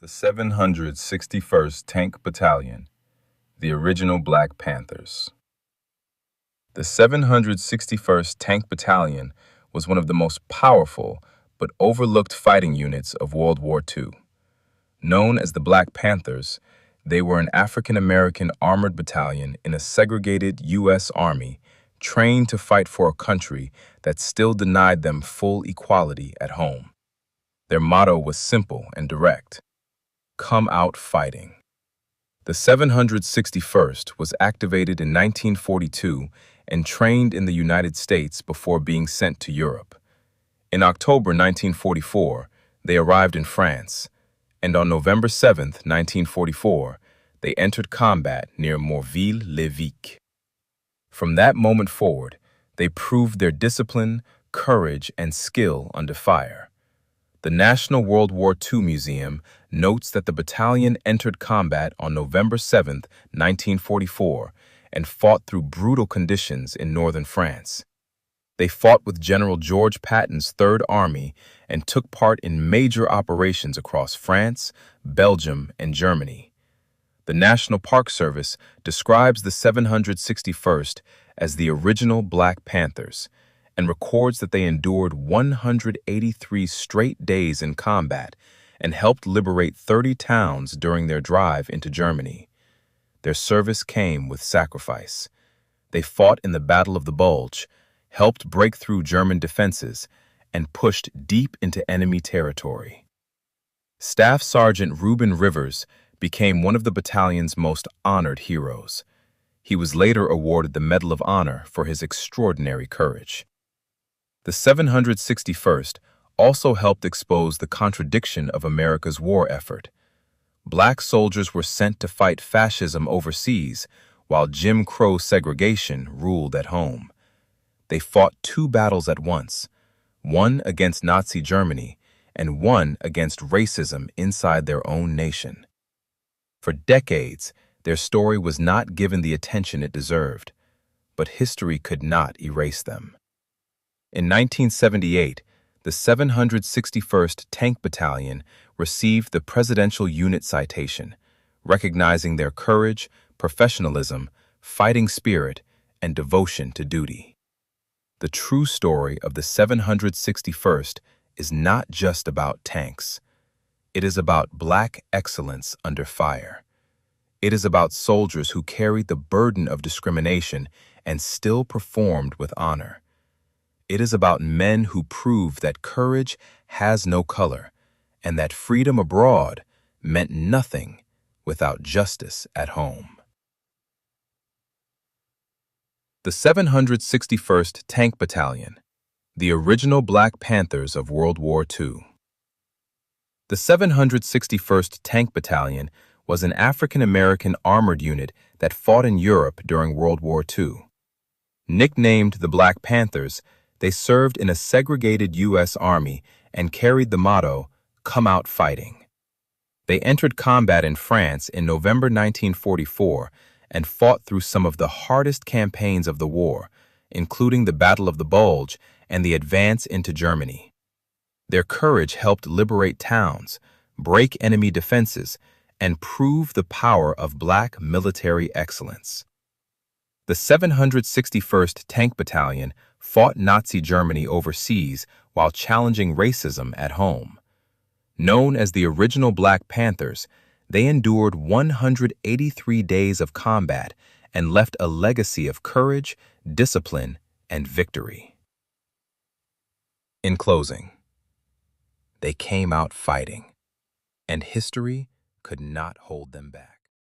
The 761st Tank Battalion, the original Black Panthers. The 761st Tank Battalion was one of the most powerful but overlooked fighting units of World War II. Known as the Black Panthers, they were an African-American armored battalion in a segregated U.S. Army trained to fight for a country that still denied them full equality at home. Their motto was simple and direct: come out fighting. The 761st was activated in 1942 and trained in the United States before being sent to Europe. In October 1944, they arrived in France, and on November 7, 1944, they entered combat near Morville-le-Vicq. From that moment forward, they proved their discipline, courage, and skill under fire. The National World War II Museum notes that the battalion entered combat on November 7, 1944, and fought through brutal conditions in northern France. They fought with General George Patton's Third Army and took part in major operations across France, Belgium, and Germany. The National Park Service describes the 761st as the original Black Panthers, and records that they endured 183 straight days in combat and helped liberate 30 towns during their drive into Germany. Their service came with sacrifice. They fought in the Battle of the Bulge, helped break through German defenses, and pushed deep into enemy territory. Staff Sergeant Reuben Rivers became one of the battalion's most honored heroes. He was later awarded the Medal of Honor for his extraordinary courage. The 761st also helped expose the contradiction of America's war effort. Black soldiers were sent to fight fascism overseas, while Jim Crow segregation ruled at home. They fought two battles at once, one against Nazi Germany and one against racism inside their own nation. For decades, their story was not given the attention it deserved, but history could not erase them. In 1978, the 761st Tank Battalion received the Presidential Unit Citation, recognizing their courage, professionalism, fighting spirit, and devotion to duty. The true story of the 761st is not just about tanks. It is about Black excellence under fire. It is about soldiers who carried the burden of discrimination and still performed with honor. It is about men who prove that courage has no color and that freedom abroad meant nothing without justice at home. The 761st Tank Battalion, the original Black Panthers of World War II. The 761st Tank Battalion was an African-American armored unit that fought in Europe during World War II. Nicknamed the Black Panthers, they served in a segregated U.S. Army and carried the motto, come out fighting. They entered combat in France in November 1944 and fought through some of the hardest campaigns of the war, including the Battle of the Bulge and the advance into Germany. Their courage helped liberate towns, break enemy defenses, and prove the power of Black military excellence. The 761st Tank Battalion fought Nazi Germany overseas while challenging racism at home. Known as the original Black Panthers, they endured 183 days of combat and left a legacy of courage, discipline, and victory. In closing, they came out fighting, and history could not hold them back.